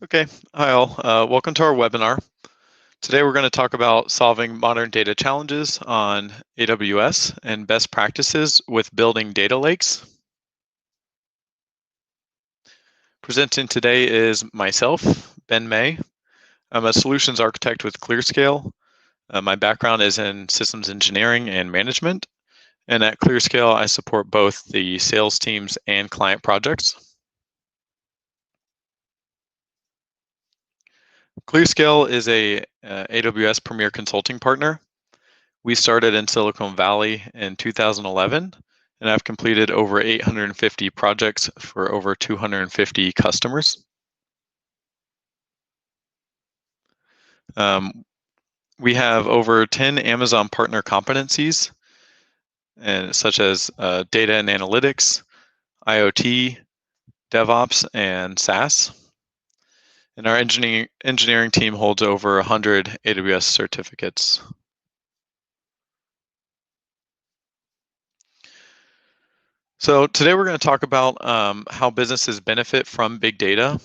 Okay, hi all. Welcome to our webinar. Today we're going to talk about solving modern data challenges on AWS and best practices with building data lakes. Presenting today is myself, Ben May. I'm a solutions architect with ClearScale. My background is in systems engineering and management. And at ClearScale, I support both the sales teams and client projects. ClearScale is a AWS Premier Consulting partner. We started in Silicon Valley in 2011, and I've completed over 850 projects for over 250 customers. Um, we have over 10 Amazon partner competencies, and such as data and analytics, IoT, DevOps, and SaaS. And our engineering team holds over 100 AWS certificates. So today we're going to talk about how businesses benefit from big data,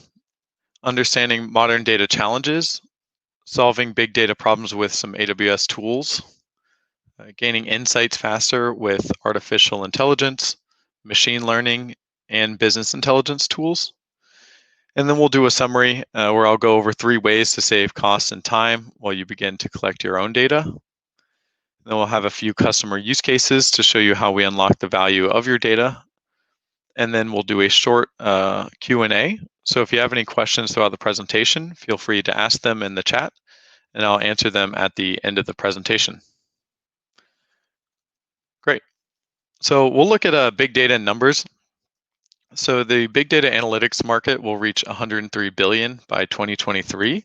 understanding modern data challenges, solving big data problems with some AWS tools, gaining insights faster with artificial intelligence, machine learning, and business intelligence tools. And then we'll do a summary where I'll go over 3 ways to save costs and time while you begin to collect your own data. Then we'll have a few customer use cases to show you how we unlock the value of your data. And then we'll do a short Q&A. So if you have any questions throughout the presentation, feel free to ask them in the chat, and I'll answer them at the end of the presentation. Great. So we'll look at big data and numbers. So the big data analytics market will reach 103 billion by 2023,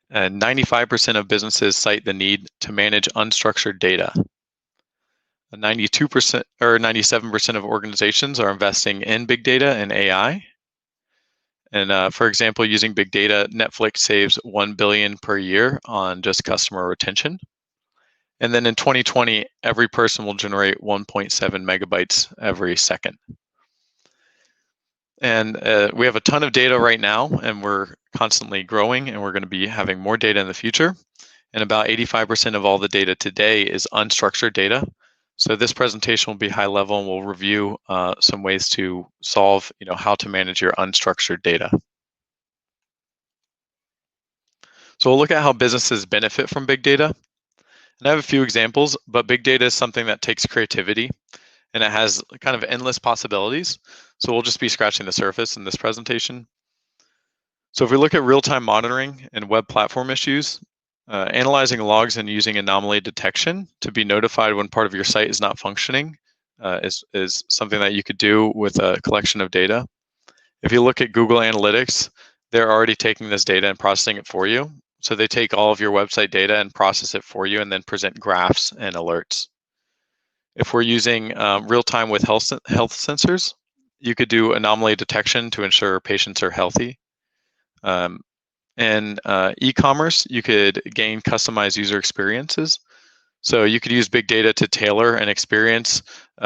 and 95% of businesses cite the need to manage unstructured data. 92% or 97% of organizations are investing in big data and AI. And for example, using big data, Netflix saves 1 billion per year on just customer retention. And then in 2020, every person will generate 1.7 megabytes every second. And we have a ton of data right now, and we're constantly growing, and we're going to be having more data in the future. And about 85% of all the data today is unstructured data. So this presentation will be high level, and we'll review some ways to solve, how to manage your unstructured data. So we'll look at how businesses benefit from big data. And I have a few examples, but big data is something that takes creativity, and it has kind of endless possibilities. So we'll just be scratching the surface in this presentation. So if we look at real-time monitoring and web platform issues, analyzing logs and using anomaly detection to be notified when part of your site is not functioning is something that you could do with a collection of data. If you look at Google Analytics, they're already taking this data and processing it for you. So they take all of your website data and process it for you and then present graphs and alerts. If we're using real-time with health sensors, you could do anomaly detection to ensure patients are healthy. In e-commerce, you could gain customized user experiences. So you could use big data to tailor an experience.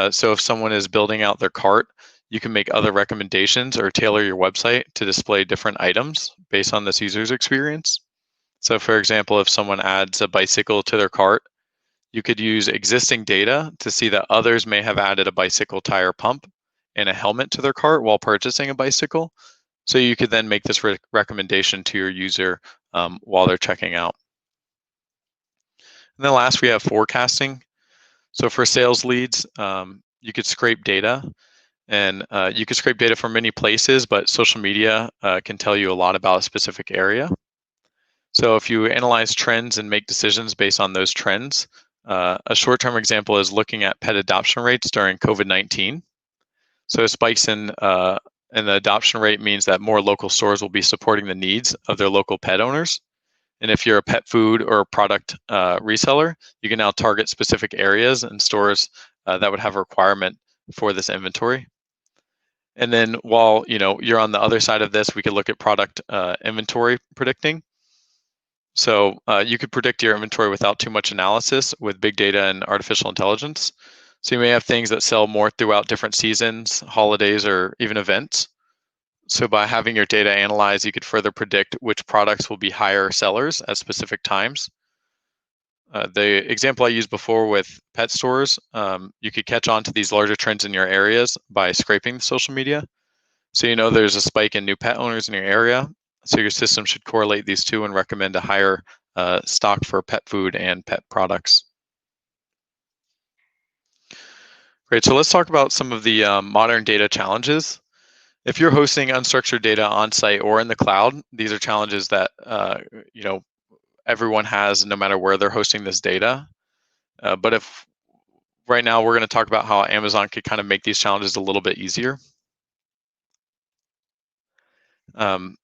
So if someone is building out their cart, you can make other recommendations or tailor your website to display different items based on this user's experience. So for example, if someone adds a bicycle to their cart, you could use existing data to see that others may have added a bicycle tire pump and a helmet to their cart while purchasing a bicycle. So you could then make this recommendation to your user while they're checking out. And then last, we have forecasting. So for sales leads, you could scrape data, and you could scrape data from many places, but social media can tell you a lot about a specific area. So if you analyze trends and make decisions based on those trends, a short-term example is looking at pet adoption rates during COVID-19. So spikes in the adoption rate means that more local stores will be supporting the needs of their local pet owners. And if you're a pet food or product reseller, you can now target specific areas and stores that would have a requirement for this inventory. And then while you're on the other side of this, we could look at product inventory predicting. So you could predict your inventory without too much analysis with big data and artificial intelligence. So you may have things that sell more throughout different seasons, holidays, or even events. So by having your data analyzed, you could further predict which products will be higher sellers at specific times. The example I used before with pet stores, you could catch on to these larger trends in your areas by scraping social media. So you know there's a spike in new pet owners in your area. So your system should correlate these two and recommend a higher stock for pet food and pet products. Great. So let's talk about some of the modern data challenges. If you're hosting unstructured data on site or in the cloud, these are challenges that you know everyone has, no matter where they're hosting this data. But if right now we're going to talk about how Amazon could kind of make these challenges a little bit easier. Um,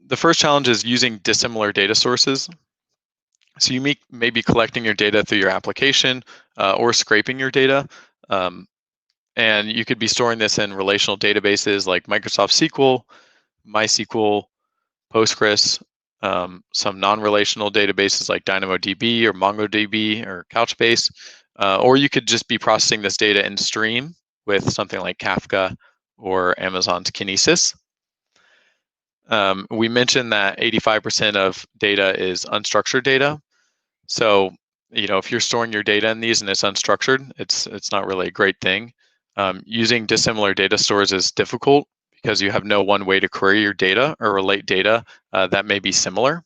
the first challenge is using dissimilar data sources. So you may be collecting your data through your application or scraping your data. Um, and you could be storing this in relational databases like Microsoft SQL, MySQL, Postgres, some non-relational databases like DynamoDB or MongoDB or Couchbase, or you could just be processing this data in stream with something like Kafka or Amazon's Kinesis. We mentioned that 85% of data is unstructured data. So, if you're storing your data in these and it's unstructured, it's not really a great thing. Using dissimilar data stores is difficult because you have no one way to query your data or relate data that may be similar.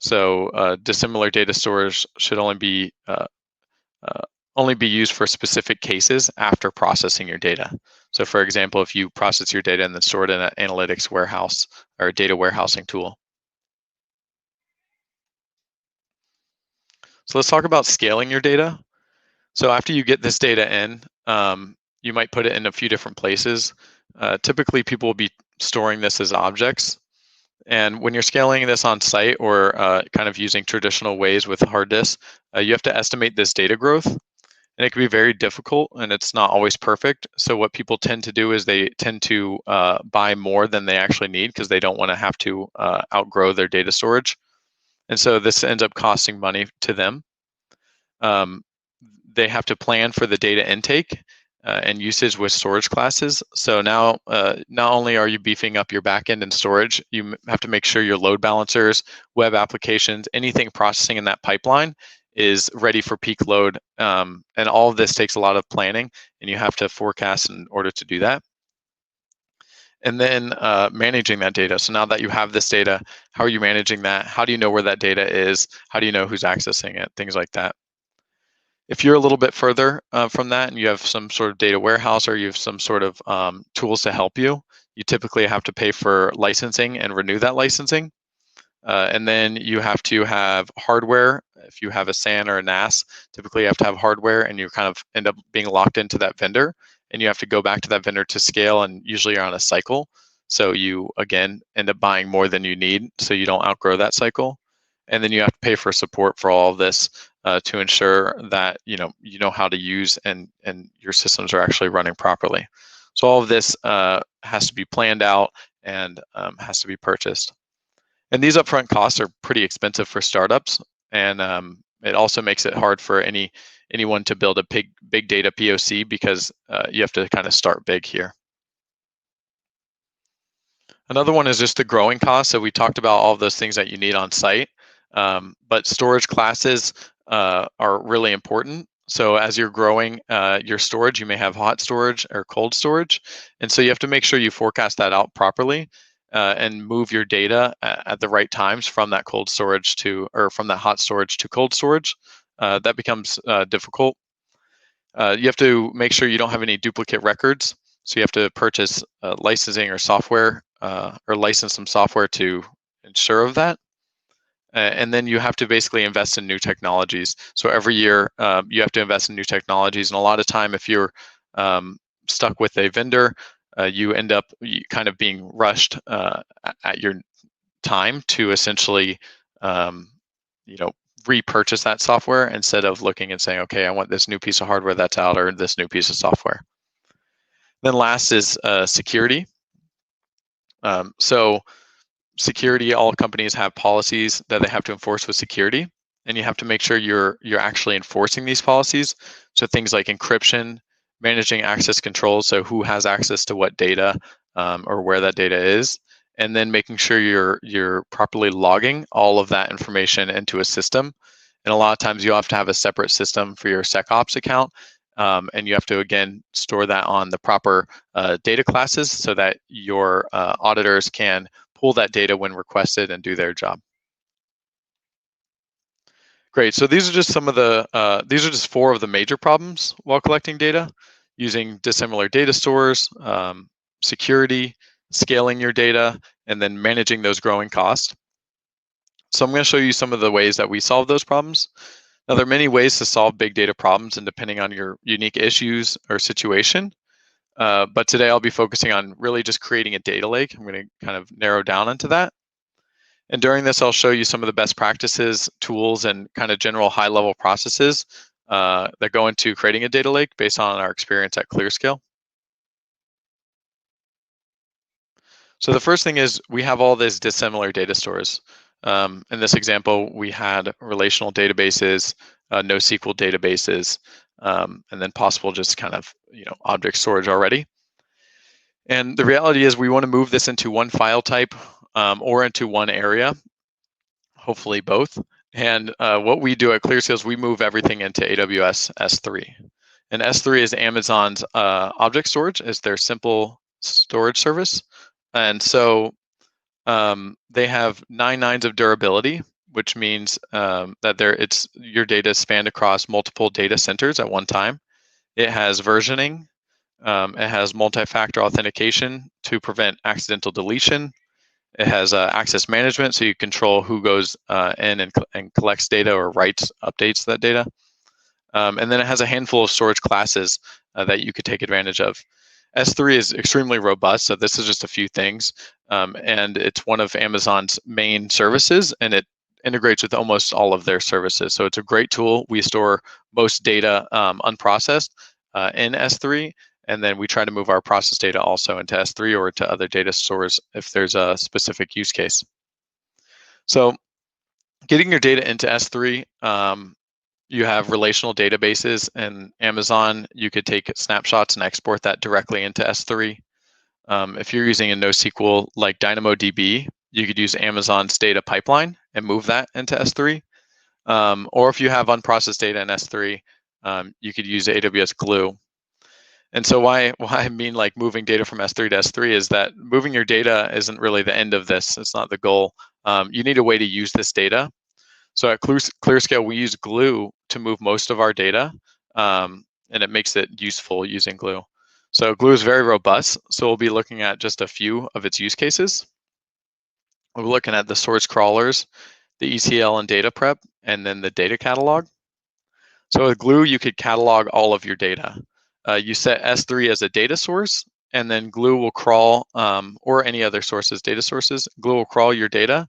So, dissimilar data stores should only be used for specific cases after processing your data. So, for example, if you process your data and then store it in an analytics warehouse or a data warehousing tool. So let's talk about scaling your data. So after you get this data in, you might put it in a few different places. Typically, people will be storing this as objects. And when you're scaling this on site or kind of using traditional ways with hard disks, you have to estimate this data growth. And it can be very difficult and it's not always perfect. So what people tend to do is they tend to buy more than they actually need because they don't want to have to outgrow their data storage. And so this ends up costing money to them. Um, they have to plan for the data intake and usage with storage classes. So now, not only are you beefing up your backend and storage, you have to make sure your load balancers, web applications, anything processing in that pipeline is ready for peak load. And all of this takes a lot of planning, and you have to forecast in order to do that. And then managing that data. So now that you have this data, how are you managing that? How do you know where that data is? How do you know who's accessing it? Things like that. If you're a little bit further from that and you have some sort of data warehouse or you have some sort of tools to help you, you typically have to pay for licensing and renew that licensing. And then you have to have hardware. If you have a SAN or a NAS, typically you have to have hardware and you kind of end up being locked into that vendor and you have to go back to that vendor to scale, and usually you're on a cycle. So you, again, end up buying more than you need so you don't outgrow that cycle. And then you have to pay for support for all of this to ensure that you know how to use and your systems are actually running properly. So all of this has to be planned out and has to be purchased. And these upfront costs are pretty expensive for startups, and it also makes it hard for anyone to build a big data POC because you have to kind of start big here. Another one is just the growing cost. So we talked about all of those things that you need on site, but storage classes are really important. So as you're growing your storage, you may have hot storage or cold storage. And so you have to make sure you forecast that out properly and move your data at the right times from that cold storage or from that hot storage to cold storage. That becomes difficult. You have to make sure you don't have any duplicate records. So you have to purchase licensing or software or license some software to ensure of that. And then you have to basically invest in new technologies. So every year you have to invest in new technologies. And a lot of time, if you're stuck with a vendor, you end up kind of being rushed at your time to essentially, repurchase that software instead of looking and saying, okay, I want this new piece of hardware that's out or this new piece of software. Then last is security. So security, all companies have policies that they have to enforce with security, and you have to make sure you're actually enforcing these policies. So things like encryption, managing access control, so who has access to what data, or where that data is, and then making sure you're properly logging all of that information into a system. And a lot of times you have to have a separate system for your SecOps account, and you have to again store that on the proper data classes so that your auditors can pull that data when requested and do their job. Great. So these are just some of the these are just four of the major problems while collecting data, using dissimilar data stores, security, scaling your data, and then managing those growing costs. So I'm going to show you some of the ways that we solve those problems. Now, there are many ways to solve big data problems, and depending on your unique issues or situation. But today I'll be focusing on really just creating a data lake. I'm going to kind of narrow down into that. And during this, I'll show you some of the best practices, tools, and kind of general high-level processes that go into creating a data lake based on our experience at ClearScale. So the first thing is we have all these dissimilar data stores. In this example, we had relational databases, NoSQL databases, and then possible just kind of object storage already. And the reality is we want to move this into one file type or into one area, hopefully both. And what we do at ClearScale is we move everything into AWS S3. And S3 is Amazon's object storage. It's their simple storage service. And so they have 9 nines of durability, which means that your data is spanned across multiple data centers at one time. It has versioning. It has multi-factor authentication to prevent accidental deletion. It has access management, so you control who goes in and collects data or writes, updates that data. And then it has a handful of storage classes that you could take advantage of. S3 is extremely robust, so this is just a few things. And it's one of Amazon's main services, and it integrates with almost all of their services. So it's a great tool. We store most data unprocessed in S3, and then we try to move our process data also into S3 or to other data stores if there's a specific use case. So getting your data into S3, you have relational databases in Amazon. You could take snapshots and export that directly into S3. If you're using a NoSQL like DynamoDB, you could use Amazon's data pipeline and move that into S3. Or if you have unprocessed data in S3, you could use AWS Glue. And so why I mean like moving data from S3 to S3 is that moving your data isn't really the end of this. It's not the goal. You need a way to use this data. So at ClearScale, we use Glue to move most of our data, and it makes it useful using Glue. So Glue is very robust. So we'll be looking at just a few of its use cases. We're looking at the source crawlers, the ETL and data prep, and then the data catalog. So with Glue, you could catalog all of your data. You set S3 as a data source, and then Glue will crawl, or any other sources, data sources, Glue will crawl your data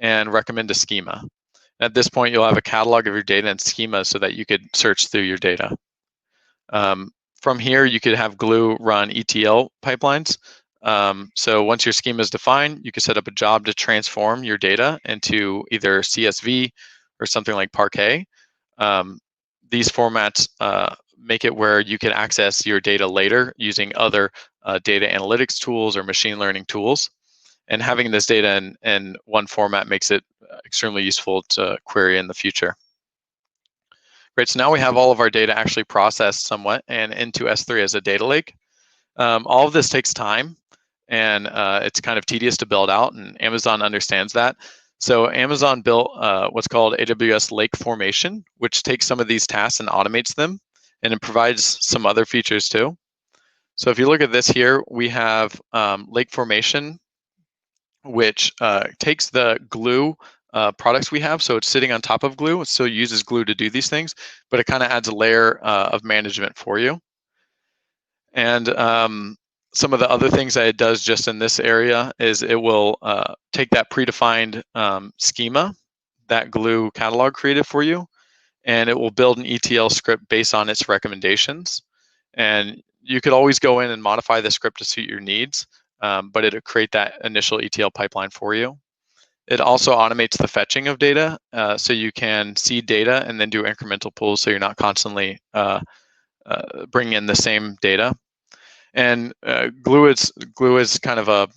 and recommend a schema. At this point, you'll have a catalog of your data and schema so that you could search through your data. From here, you could have Glue run ETL pipelines. So once your schema is defined, you can set up a job to transform your data into either CSV or something like Parquet. These formats make it where you can access your data later using other data analytics tools or machine learning tools. And having this data in one format makes it extremely useful to query in the future. Great, so now we have all of our data actually processed somewhat and into S3 as a data lake. All of this takes time, and it's kind of tedious to build out, and Amazon understands that. So Amazon built what's called AWS Lake Formation, which takes some of these tasks and automates them, and it provides some other features too. So if you look at this here, we have Lake Formation, which takes the Glue products we have. So it's sitting on top of Glue. It still uses Glue to do these things, but it kind of adds a layer of management for you. And some of the other things that it does just in this area is it will take that predefined schema that Glue catalog created for you, and it will build an ETL script based on its recommendations. And you could always go in and modify the script to suit your needs, but it'll create that initial ETL pipeline for you. It also automates the fetching of data, so you can see data and then do incremental pulls so you're not constantly bringing in the same data. And glue is kind of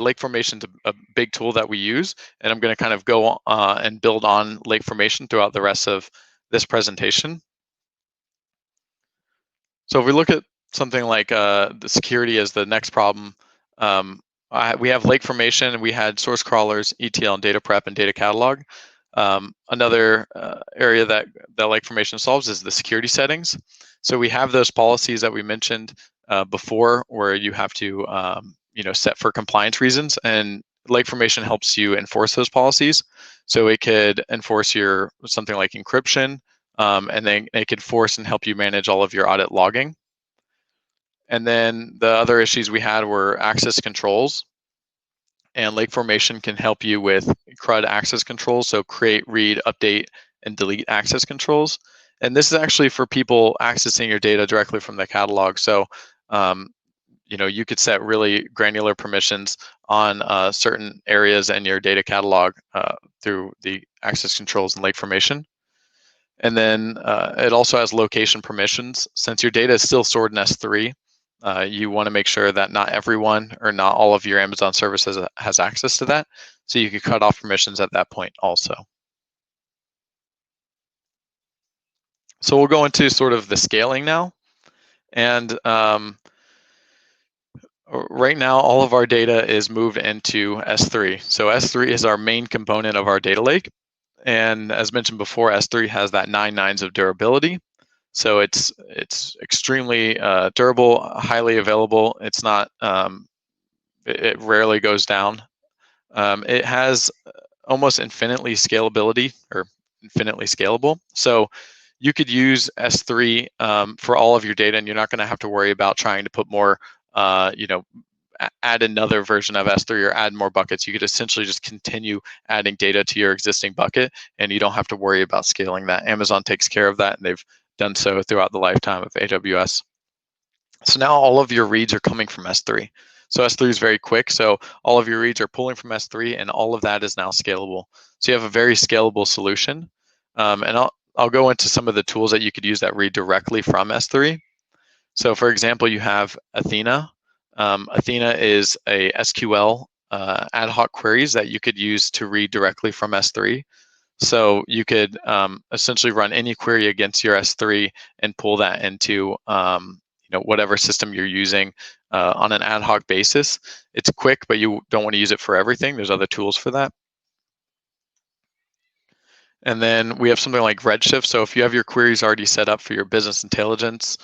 lake formation's a big tool that we use, and I'm going to kind of go and build on lake formation throughout the rest of this presentation. So if we look at something like the security as the next problem, we have lake formation, and we had source crawlers, ETL, and data prep and data catalog. Another area that lake formation solves is the security settings. So we have those policies that we mentioned before, where you have to set for compliance reasons, and lake formation helps you enforce those policies. So it could enforce your something like encryption, and then it could force and help you manage all of your audit logging. And then the other issues we had were access controls. And lake formation can help you with CRUD access controls, so create, read, update, and delete access controls. And this is actually for people accessing your data directly from the catalog. So you could set really granular permissions on certain areas in your data catalog through the access controls in lake formation. And then it also has location permissions. Since your data is still stored in S3, you want to make sure that not everyone or not all of your Amazon services has access to that. So you could cut off permissions at that point also. So we'll go into sort of the scaling now. And right now, all of our data is moved into S3. So S3 is our main component of our data lake. And as mentioned before, S3 has that 9 nines of durability. So it's extremely durable, highly available. It's not, it rarely goes down. It has almost infinitely scalability, or infinitely scalable. So you could use S3 for all of your data, and you're not going to have to worry about trying to put more, add another version of S3 or add more buckets. You could essentially just continue adding data to your existing bucket, and you don't have to worry about scaling that. Amazon takes care of that, and they've done so throughout the lifetime of AWS. So now all of your reads are coming from S3. So S3 is very quick. So all of your reads are pulling from S3, and all of that is now scalable. So you have a very scalable solution. And I'll go into some of the tools that you could use that read directly from S3. So for example, you have Athena. Athena is a SQL ad hoc queries that you could use to read directly from S3. So you could essentially run any query against your S3 and pull that into whatever system you're using on an ad hoc basis. It's quick, but you don't want to use it for everything. There's other tools for that. And then we have something like Redshift. So if you have your queries already set up for your business intelligence,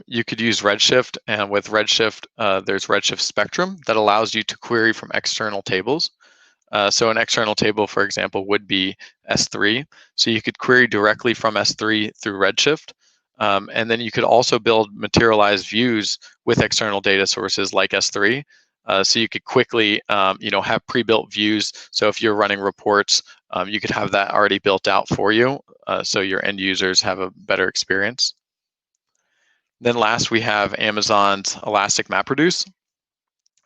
you could use Redshift. And with Redshift, there's Redshift Spectrum that allows you to query from external tables. So an external table, for example, would be S3. So you could query directly from S3 through Redshift. And then you could also build materialized views with external data sources like S3. So you could quickly, have pre-built views. So if you're running reports, you could have that already built out for you, so your end users have a better experience. Then last, we have Amazon's Elastic MapReduce.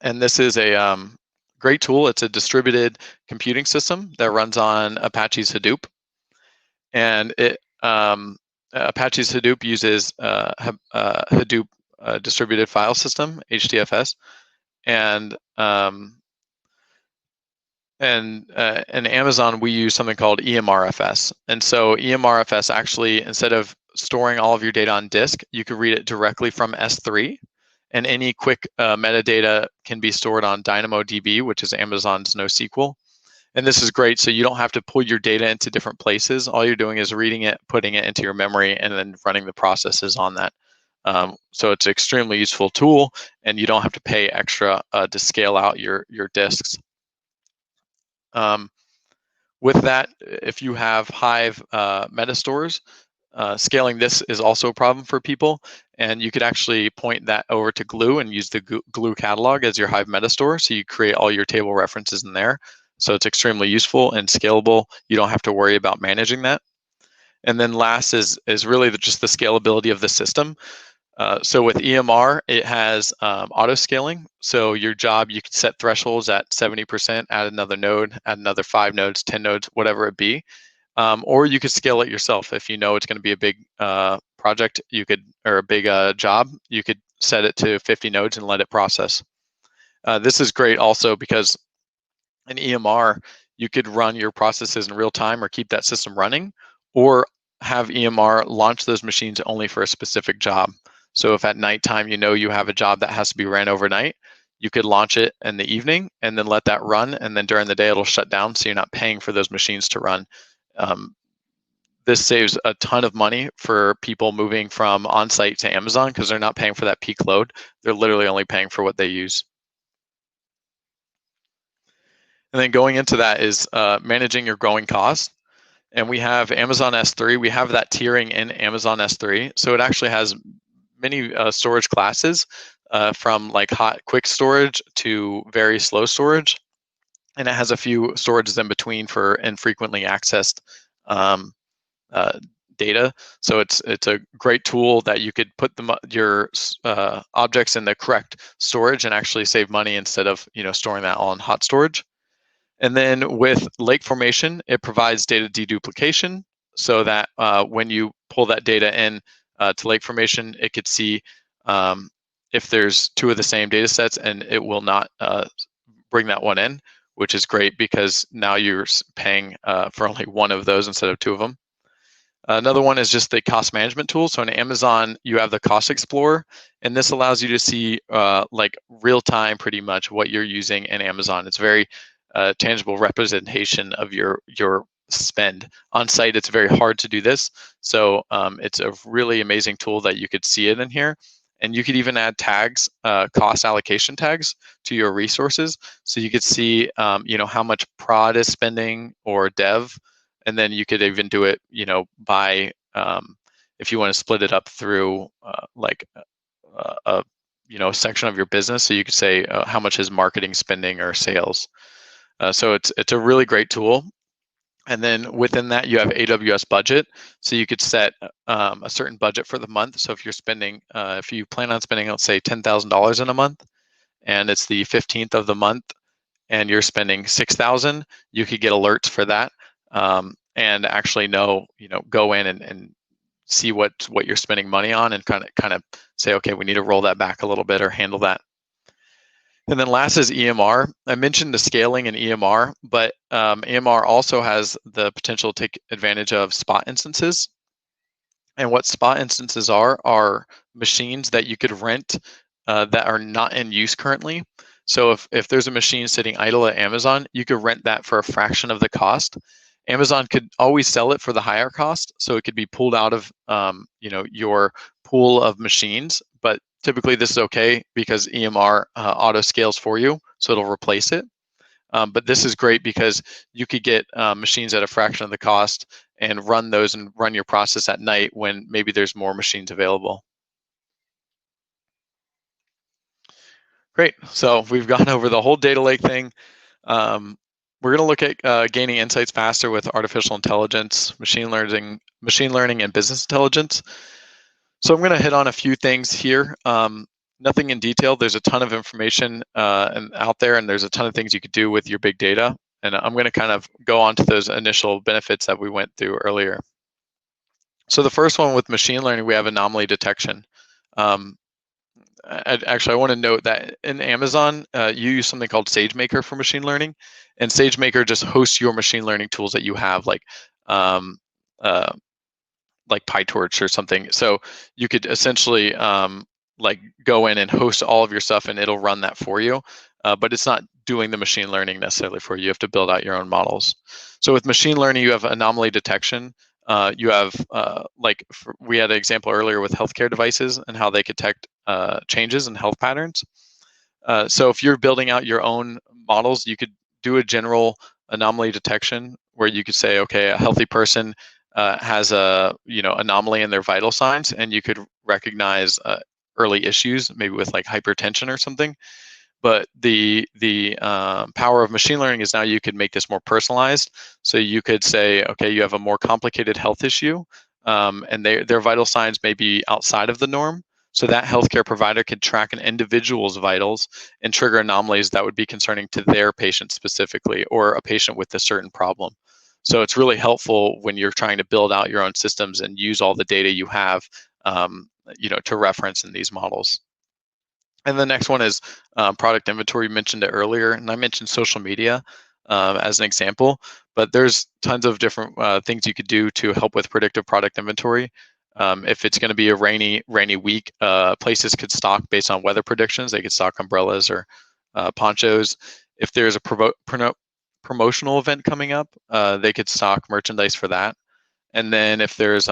And this is a great tool. It's a distributed computing system that runs on Apache's Hadoop. And Apache's Hadoop uses Hadoop distributed file system, HDFS. And in Amazon, we use something called EMRFS. And so EMRFS actually, instead of storing all of your data on disk, you could read it directly from S3. And any quick metadata can be stored on DynamoDB, which is Amazon's NoSQL. And this is great, so you don't have to pull your data into different places. All you're doing is reading it, putting it into your memory, and then running the processes on that. So it's an extremely useful tool, and you don't have to pay extra to scale out your disks. With that, if you have Hive metastores, scaling this is also a problem for people, and you could actually point that over to Glue and use the Glue catalog as your Hive metastore, so you create all your table references in there. So it's extremely useful and scalable. You don't have to worry about managing that. And then last is really just the scalability of the system. So with EMR, it has auto scaling. So your job, you can set thresholds at 70%, add another node, add another 5 nodes, 10 nodes, whatever it be. Or you could scale it yourself. If you know it's going to be a big project, or a big job, you could set it to 50 nodes and let it process. This is great also because in EMR, you could run your processes in real time or keep that system running, or have EMR launch those machines only for a specific job. So if at nighttime you know you have a job that has to be ran overnight, you could launch it in the evening and then let that run, and then during the day it'll shut down, so you're not paying for those machines to run. Um, this saves a ton of money for people moving from on-site to Amazon because they're not paying for that peak load. They're literally only paying for what they use. And then going into that is managing your growing costs. And we have Amazon S3. We have that tiering in Amazon S3. So it actually has many storage classes from like hot, quick storage to very slow storage. And it has a few storages in between for infrequently accessed um, uh, data. So it's a great tool that you could put your objects in the correct storage and actually save money instead of storing that all in hot storage. And then with lake formation, it provides data deduplication so that when you pull that data in to lake formation, it could see if there's two of the same data sets, and it will not bring that one in, which is great because now you're paying for only one of those instead of two of them. Another one is just the cost management tool. So in Amazon, you have the Cost Explorer, and this allows you to see like real time pretty much what you're using in Amazon. It's very tangible representation of your spend. On site, it's very hard to do this. So it's a really amazing tool that you could see it in here. And you could even add tags, cost allocation tags to your resources. So you could see, how much prod is spending or dev, and then you could even do it, by if you want to split it up through like a section of your business. So you could say how much is marketing spending or sales. So it's a really great tool. And then within that, you have AWS budget. So you could set a certain budget for the month. So if you're spending, if you plan on spending, let's say $10,000 in a month, and it's the 15th of the month, and you're spending 6,000, you could get alerts for that, and actually go in and see what you're spending money on, and kind of say, okay, we need to roll that back a little bit or handle that. And then last is EMR. I mentioned the scaling in EMR, but EMR also has the potential to take advantage of spot instances. And what spot instances are machines that you could rent that are not in use currently. So if there's a machine sitting idle at Amazon, you could rent that for a fraction of the cost. Amazon could always sell it for the higher cost, so it could be pulled out of your pool of machines. But typically this is okay because EMR auto scales for you, so it'll replace it. But this is great because you could get machines at a fraction of the cost and run those and run your process at night when maybe there's more machines available. Great. So we've gone over the whole data lake thing. We're going to look at gaining insights faster with artificial intelligence, machine learning, and business intelligence. So I'm going to hit on a few things here. Nothing in detail. There's a ton of information out there, and there's a ton of things you could do with your big data. And I'm going to kind of go on to those initial benefits that we went through earlier. So the first one with machine learning, we have anomaly detection. I want to note that in Amazon, you use something called SageMaker for machine learning, and SageMaker just hosts your machine learning tools that you have, um, uh, like PyTorch or something. So you could essentially like go in and host all of your stuff, and it'll run that for you. But it's not doing the machine learning necessarily for you. You have to build out your own models. So with machine learning, you have anomaly detection. You have we had an example earlier with healthcare devices and how they detect changes in health patterns. So if you're building out your own models, you could do a general anomaly detection where you could say, okay, a healthy person has a anomaly in their vital signs, and you could recognize early issues, maybe with like hypertension or something. But the power of machine learning is now you could make this more personalized. So you could say, okay, you have a more complicated health issue, and their vital signs may be outside of the norm. So that healthcare provider could track an individual's vitals and trigger anomalies that would be concerning to their patient specifically, or a patient with a certain problem. So it's really helpful when you're trying to build out your own systems and use all the data you have, to reference in these models. And the next one is product inventory. You mentioned it earlier, and I mentioned social media as an example. But there's tons of different things you could do to help with predictive product inventory. If it's going to be a rainy week, places could stock based on weather predictions. They could stock umbrellas or ponchos. If there's a promotional event coming up, they could stock merchandise for that. And then if there's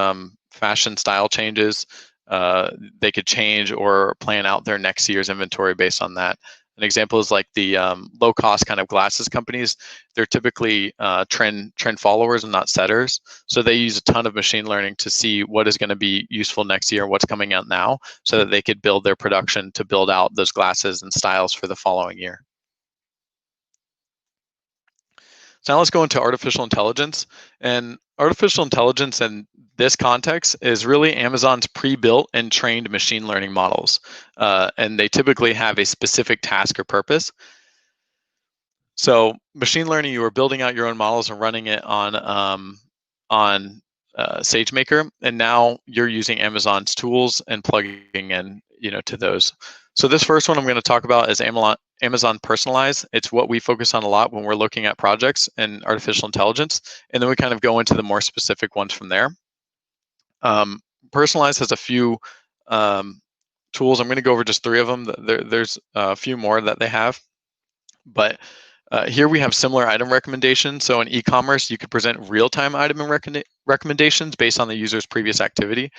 fashion style changes, they could change or plan out their next year's inventory based on that. An example is like the low cost kind of glasses companies. They're typically trend followers and not setters. So they use a ton of machine learning to see what is going to be useful next year, what's coming out now, so that they could build their production to build out those glasses and styles for the following year. So now let's go into artificial intelligence. And artificial intelligence in this context is really Amazon's pre-built and trained machine learning models. And they typically have a specific task or purpose. So machine learning, you are building out your own models and running it on SageMaker, and now you're using Amazon's tools and plugging in, to those. So this first one I'm going to talk about is Amazon Personalize. It's what we focus on a lot when we're looking at projects and artificial intelligence, and then we kind of go into the more specific ones from there. Personalize has a few tools. I'm going to go over just 3 of them. There's a few more that they have, but here we have similar item recommendations. So in e-commerce, you could present real-time item recommendations based on the user's previous activity.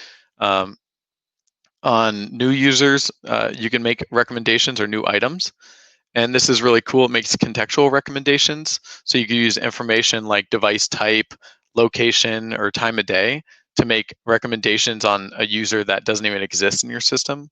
On new users, you can make recommendations or new items. And this is really cool. It makes contextual recommendations. So you can use information like device type, location, or time of day to make recommendations on a user that doesn't even exist in your system.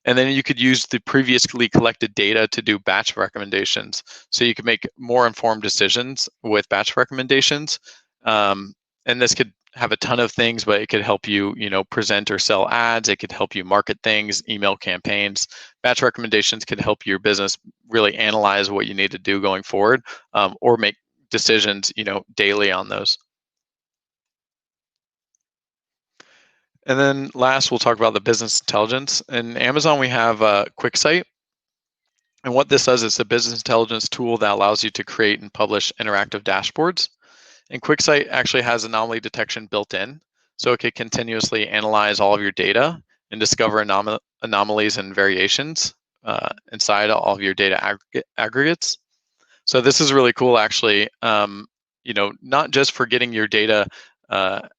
And then you could use the previously collected data to do batch recommendations. So you could make more informed decisions with batch recommendations. And this could have a ton of things, but it could help you, present or sell ads. It could help you market things, email campaigns. Batch recommendations could help your business really analyze what you need to do going forward, or make decisions, daily on those. And then last, we'll talk about the business intelligence. In Amazon, we have QuickSight. And what this does is a business intelligence tool that allows you to create and publish interactive dashboards. And QuickSight actually has anomaly detection built in, so it can continuously analyze all of your data and discover anomalies and variations inside all of your data aggregates. So this is really cool, actually. Not just for getting your data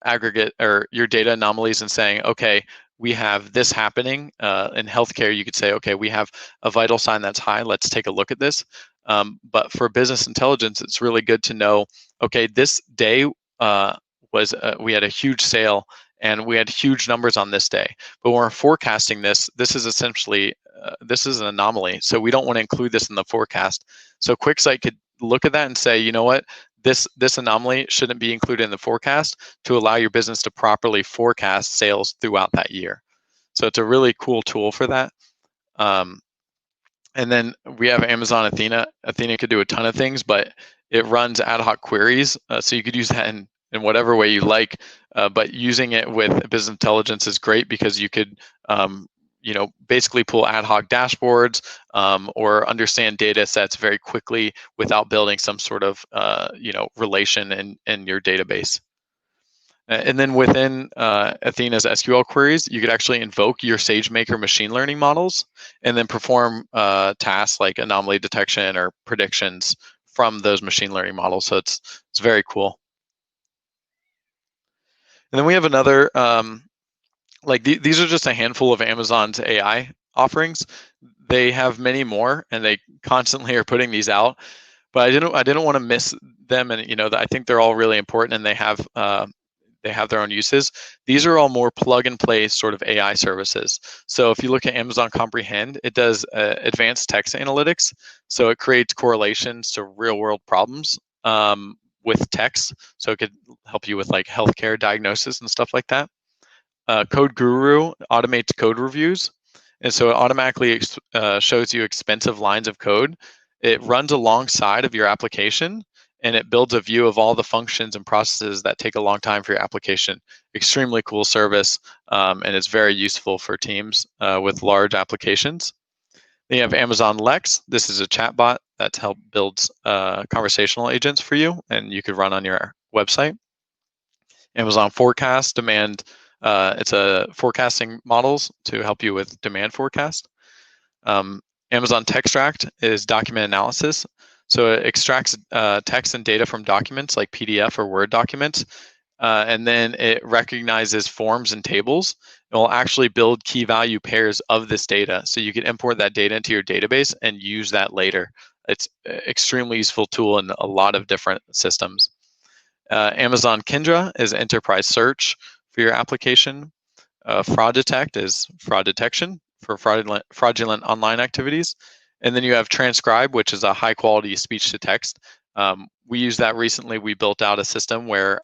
aggregate or your data anomalies and saying, okay, we have this happening in healthcare. You could say, okay, we have a vital sign that's high. Let's take a look at this. But for business intelligence, it's really good to know, okay, this day we had a huge sale and we had huge numbers on this day. But when we're forecasting this, this is essentially this is an anomaly. So we don't want to include this in the forecast. So QuickSight could look at that and say, you know what, this anomaly shouldn't be included in the forecast to allow your business to properly forecast sales throughout that year. So it's a really cool tool for that. And then we have Amazon Athena. Athena could do a ton of things, but it runs ad hoc queries. So you could use that in whatever way you like. But using it with business intelligence is great because you could basically pull ad hoc dashboards or understand data sets very quickly without building some sort of relation in your database. And then within Athena's SQL queries, you could actually invoke your SageMaker machine learning models and then perform tasks like anomaly detection or predictions from those machine learning models. So it's very cool. And then we have another, these are just a handful of Amazon's AI offerings. They have many more, and they constantly are putting these out. But I didn't want to miss them, and I think they're all really important, and they have their own uses. These are all more plug and play sort of AI services. So if you look at Amazon Comprehend, it does advanced text analytics. So it creates correlations to real world problems with text. So it could help you with like healthcare diagnosis and stuff like that. Code Guru automates code reviews. And so it automatically shows you expensive lines of code. It runs alongside of your application, and it builds a view of all the functions and processes that take a long time for your application. Extremely cool service, and it's very useful for teams with large applications. Then you have Amazon Lex. This is a chatbot that's helped builds conversational agents for you, and you could run on your website. Amazon Forecast Demand. It's a forecasting models to help you with demand forecast. Um, Amazon Textract is document analysis. So it extracts text and data from documents like PDF or Word documents, and then it recognizes forms and tables. It will actually build key value pairs of this data. So you can import that data into your database and use that later. It's an extremely useful tool in a lot of different systems. Amazon Kindra is enterprise search for your application. Fraud Detect is fraud detection for fraudulent online activities. And then you have Transcribe, which is a high quality speech to text. We used that recently. We built out a system where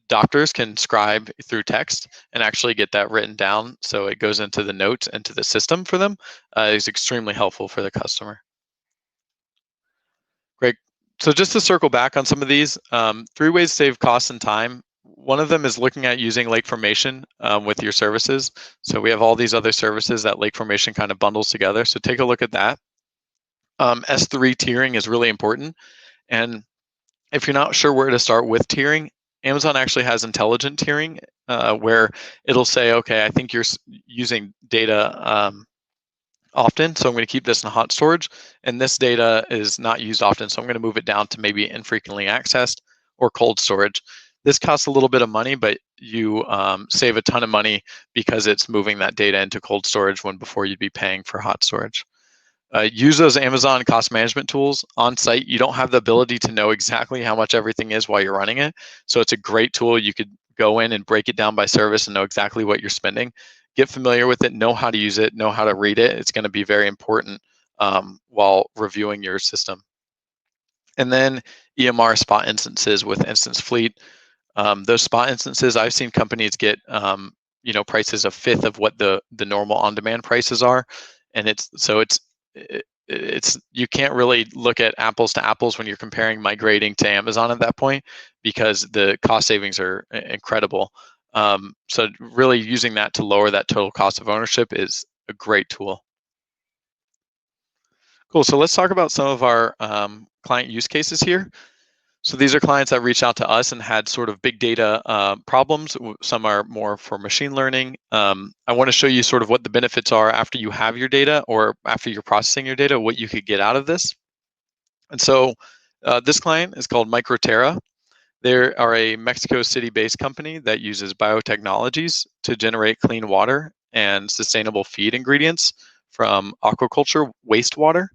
doctors can scribe through text and actually get that written down so it goes into the notes into the system for them. Is extremely helpful for the customer. Great. So just to circle back on some of these, 3 ways to save costs and time. One of them is looking at using Lake Formation with your services. So we have all these other services that Lake Formation kind of bundles together. So take a look at that. S3 tiering is really important. And if you're not sure where to start with tiering, Amazon actually has intelligent tiering where it'll say, okay, I think you're using data often, so I'm going to keep this in hot storage, and this data is not used often, so I'm going to move it down to maybe infrequently accessed or cold storage. This costs a little bit of money, but you save a ton of money because it's moving that data into cold storage when before you'd be paying for hot storage. Use those Amazon cost management tools on site. You don't have the ability to know exactly how much everything is while you're running it. So it's a great tool. You could go in and break it down by service and know exactly what you're spending. Get familiar with it, know how to use it, know how to read it. It's going to be very important while reviewing your system. And then EMR spot instances with Instance Fleet. Those spot instances, I've seen companies get prices a fifth of what the normal on-demand prices are, and it's you can't really look at apples to apples when you're comparing migrating to Amazon at that point because the cost savings are incredible. So really using that to lower that total cost of ownership is a great tool. Cool. So let's talk about some of our client use cases here. So these are clients that reached out to us and had sort of big data problems. Some are more for machine learning. I want to show you sort of what the benefits are after you have your data or after you're processing your data, what you could get out of this. And so this client is called Microterra. They are a Mexico City-based company that uses biotechnologies to generate clean water and sustainable feed ingredients from aquaculture wastewater.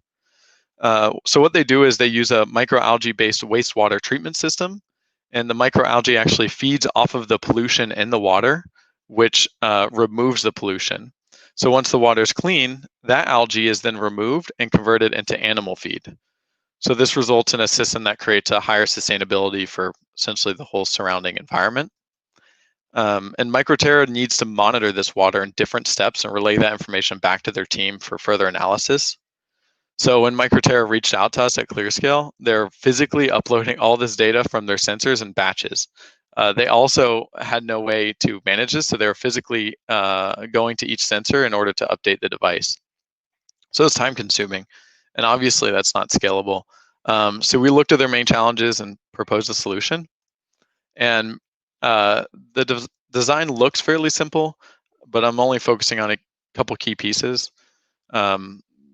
So what they do is they use a microalgae-based wastewater treatment system, and the microalgae actually feeds off of the pollution in the water, which removes the pollution. So once the water is clean, that algae is then removed and converted into animal feed. So this results in a system that creates a higher sustainability for essentially the whole surrounding environment. And Microterra needs to monitor this water in different steps and relay that information back to their team for further analysis. So when Microterra reached out to us at ClearScale, they're physically uploading all this data from their sensors in batches. They also had no way to manage this, so they're physically going to each sensor in order to update the device. So it's time consuming, and obviously that's not scalable. So we looked at their main challenges and proposed a solution. And the design looks fairly simple, but I'm only focusing on a couple key pieces.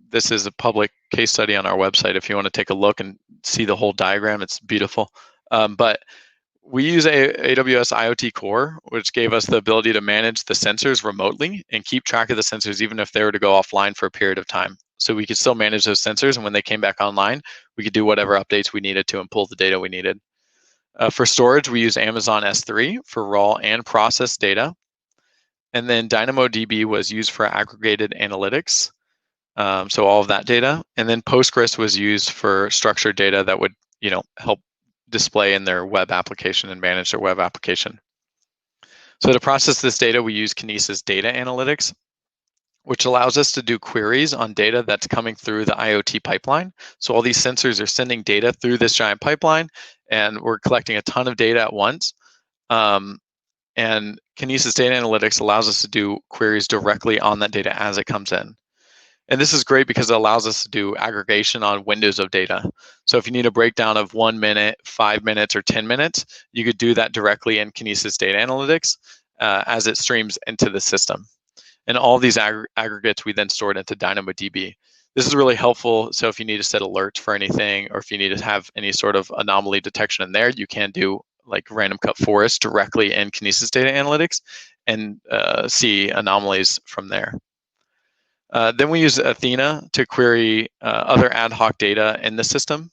This is a public case study on our website. If you want to take a look and see the whole diagram, it's beautiful. But we use AWS IoT Core, which gave us the ability to manage the sensors remotely and keep track of the sensors even if they were to go offline for a period of time. So we could still manage those sensors, and when they came back online, we could do whatever updates we needed to and pull the data we needed. For storage, we use Amazon S3 for raw and processed data. And then DynamoDB was used for aggregated analytics. So all of that data, and then Postgres was used for structured data that would, help display in their web application and manage their web application. So to process this data, we use Kinesis Data Analytics, which allows us to do queries on data that's coming through the IoT pipeline. So all these sensors are sending data through this giant pipeline, and we're collecting a ton of data at once. And Kinesis Data Analytics allows us to do queries directly on that data as it comes in. And this is great because it allows us to do aggregation on windows of data. So if you need a breakdown of 1 minute, 5 minutes, or 10 minutes, you could do that directly in Kinesis Data Analytics as it streams into the system. And all these aggregates we then stored into DynamoDB. This is really helpful. So if you need to set alerts for anything, or if you need to have any sort of anomaly detection in there, you can do like random cut forest directly in Kinesis Data Analytics and see anomalies from there. Then we use Athena to query other ad hoc data in the system.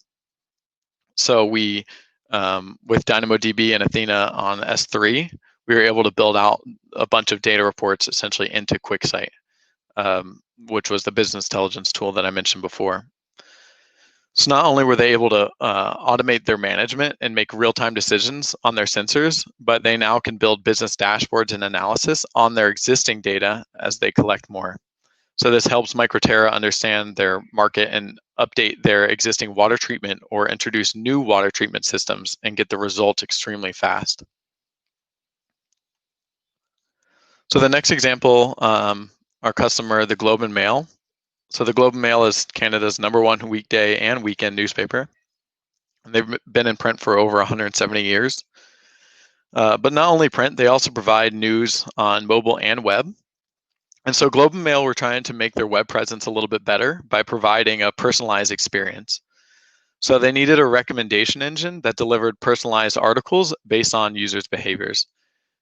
So we, with DynamoDB and Athena on S3, we were able to build out a bunch of data reports essentially into QuickSight, which was the business intelligence tool that I mentioned before. So not only were they able to automate their management and make real-time decisions on their sensors, but they now can build business dashboards and analysis on their existing data as they collect more. So this helps Microterra understand their market and update their existing water treatment or introduce new water treatment systems and get the results extremely fast. So the next example, our customer, the Globe and Mail. So the Globe and Mail is Canada's #1 weekday and weekend newspaper. And they've been in print for over 170 years. But not only print, they also provide news on mobile and web. And so Globe and Mail were trying to make their web presence a little bit better by providing a personalized experience. So they needed a recommendation engine that delivered personalized articles based on users' behaviors.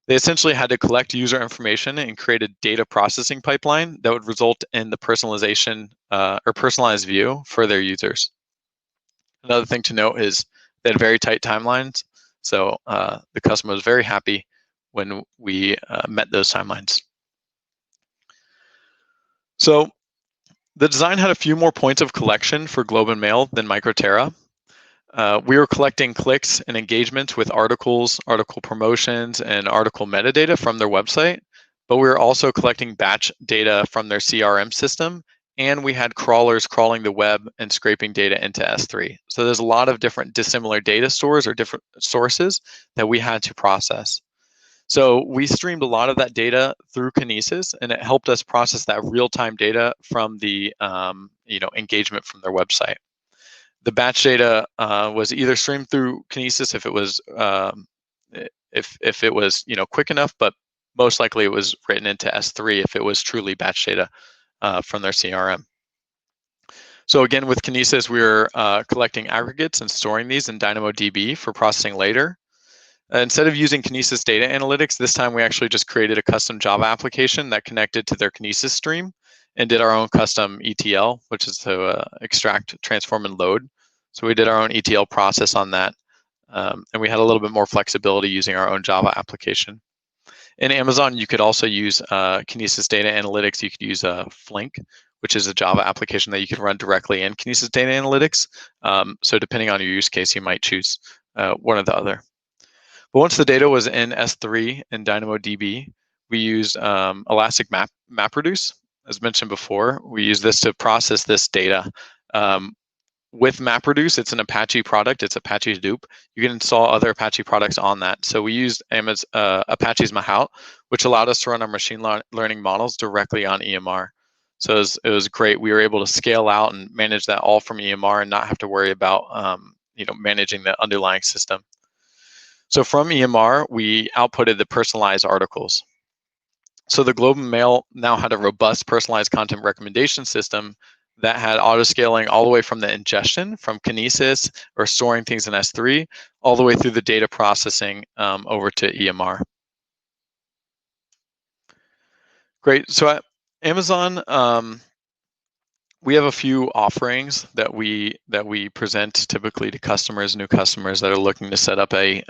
They essentially had to collect user information and create a data processing pipeline that would result in the personalization or personalized view for their users. Another thing to note is they had very tight timelines. So the customer was very happy when we met those timelines. So the design had a few more points of collection for Globe and Mail than Microterra. We were collecting clicks and engagements with articles, article promotions, and article metadata from their website, but we were also collecting batch data from their CRM system, and we had crawlers crawling the web and scraping data into S3. So there's a lot of different dissimilar data stores or different sources that we had to process. So we streamed a lot of that data through Kinesis, and it helped us process that real-time data from the engagement from their website. The batch data was either streamed through Kinesis if it was quick enough, but most likely it was written into S3 if it was truly batch data from their CRM. So again, with Kinesis, we were collecting aggregates and storing these in DynamoDB for processing later. Instead of using Kinesis Data Analytics, this time we actually just created a custom Java application that connected to their Kinesis stream and did our own custom ETL, which is to extract, transform, and load. So we did our own ETL process on that, and we had a little bit more flexibility using our own Java application. In Amazon, you could also use Kinesis Data Analytics. You could use Flink, which is a Java application that you can run directly in Kinesis Data Analytics. So depending on your use case, you might choose one or the other. But once the data was in S3 and DynamoDB, we used Elastic MapReduce. As mentioned before, we use this to process this data. With MapReduce, it's an Apache product. It's Apache Hadoop. You can install other Apache products on that. So we used Apache's Mahout, which allowed us to run our machine learning models directly on EMR. So it was great. We were able to scale out and manage that all from EMR and not have to worry about managing the underlying system. So from EMR, we outputted the personalized articles. So the Globe and Mail now had a robust personalized content recommendation system that had auto-scaling all the way from the ingestion, from Kinesis, or storing things in S3, all the way through the data processing over to EMR. Great. So at Amazon, we have a few offerings that we present typically to customers, new customers that are looking to set up a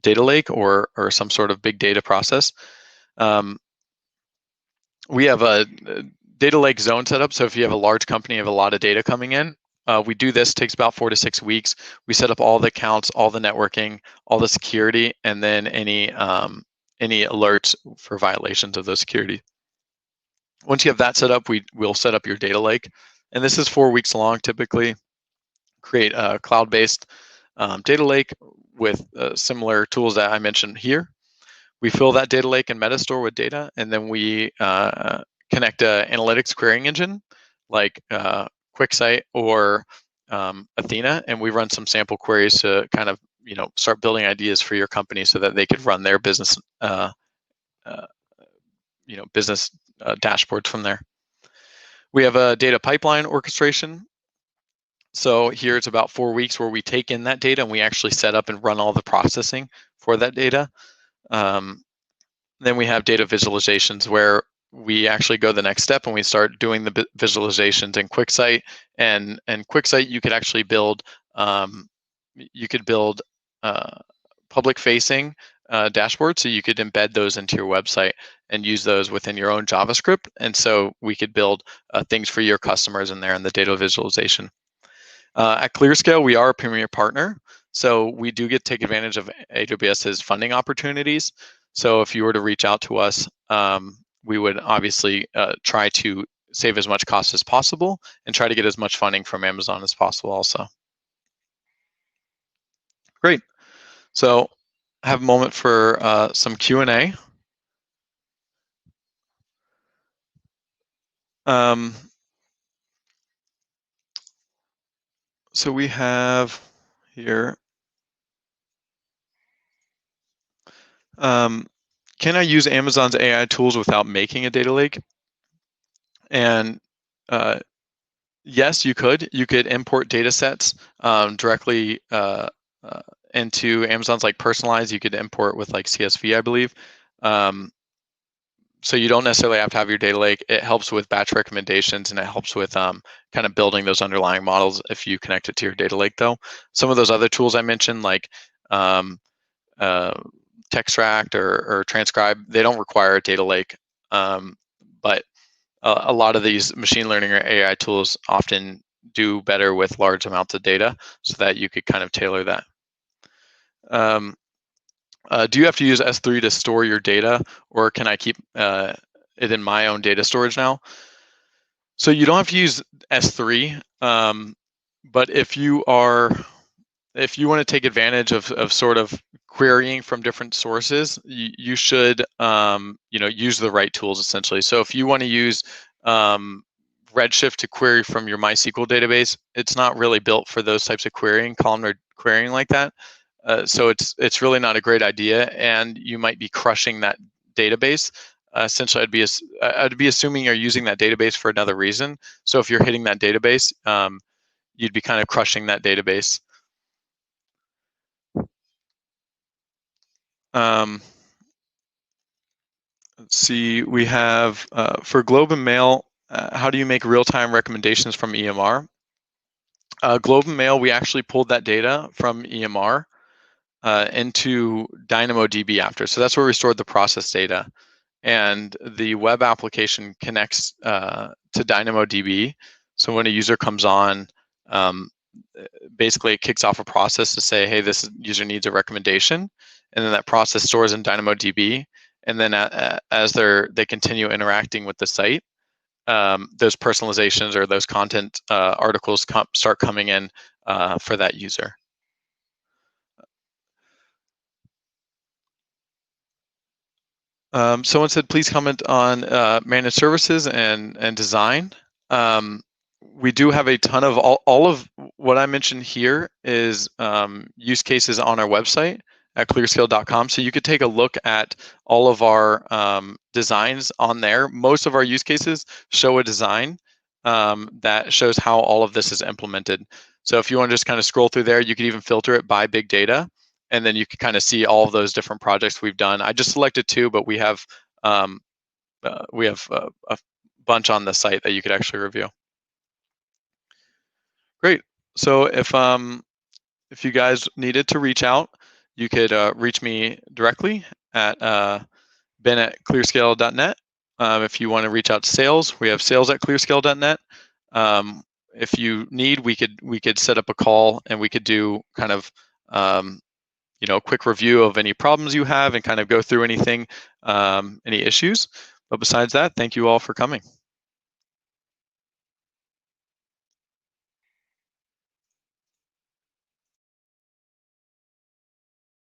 data lake or some sort of big data process. We have a data lake zone set up. So if you have a large company, you have a lot of data coming in. We do this, takes about 4 to 6 weeks. We set up all the accounts, all the networking, all the security, and then any alerts for violations of those security. Once you have that set up, we'll set up your data lake. And this is 4 weeks long, typically. Create a cloud-based data lake with similar tools that I mentioned here. We fill that data lake and Metastore with data, and then we connect a analytics querying engine like QuickSight or Athena, and we run some sample queries to kind of start building ideas for your company so that they could run their business uh, business dashboards from there. We have a data pipeline orchestration. So here it's about 4 weeks where we take in that data and we actually set up and run all the processing for that data. Then we have data visualizations where we actually go the next step and we start doing the visualizations in QuickSight. And QuickSight, you could actually build public-facing dashboards, so you could embed those into your website and use those within your own JavaScript. And so we could build things for your customers in there in the data visualization. At ClearScale, we are a premier partner, so we do get to take advantage of AWS's funding opportunities. So if you were to reach out to us, we would obviously try to save as much cost as possible and try to get as much funding from Amazon as possible also. Great. So I have a moment for some Q&A. So we have here, can I use Amazon's AI tools without making a data lake? And yes, you could. You could import data sets directly into Amazon's like personalized. You could import with like CSV, I believe. So you don't necessarily have to have your data lake. It helps with batch recommendations and it helps with kind of building those underlying models if you connect it to your data lake though. Some of those other tools I mentioned like Textract or Transcribe, they don't require a data lake. But a lot of these machine learning or AI tools often do better with large amounts of data so that you could kind of tailor that. Do you have to use S3 to store your data, or can I keep it in my own data storage now? So you don't have to use S3, but if you want to take advantage of sort of querying from different sources, you should use the right tools essentially. So if you want to use Redshift to query from your MySQL database, it's not really built for those types of querying, columnar querying like that. So it's really not a great idea, and you might be crushing that database. Essentially, I'd be assuming you're using that database for another reason. So if you're hitting that database, you'd be kind of crushing that database. Let's see, we have for Globe and Mail, how do you make real-time recommendations from EMR? Globe and Mail, we actually pulled that data from EMR into DynamoDB after. So that's where we stored the process data. And the web application connects to DynamoDB. So when a user comes on, basically it kicks off a process to say, hey, this user needs a recommendation. And then that process stores in DynamoDB. And then as they continue interacting with the site, those personalizations or those content articles start coming in for that user. Someone said, please comment on managed services and design. We do have a ton of all of what I mentioned here is use cases on our website at clearscale.com. So you could take a look at all of our designs on there. Most of our use cases show a design that shows how all of this is implemented. So if you want to just kind of scroll through there, you could even filter it by big data. And then you can kind of see all of those different projects we've done. I just selected 2, but we have a bunch on the site that you could actually review. Great. So if you guys needed to reach out, you could reach me directly at ben@clearscale.net. If you want to reach out to sales, we have sales@clearscale.net. If you need, we could set up a call and we could do kind of a quick review of any problems you have and kind of go through anything, any issues. But besides that, thank you all for coming.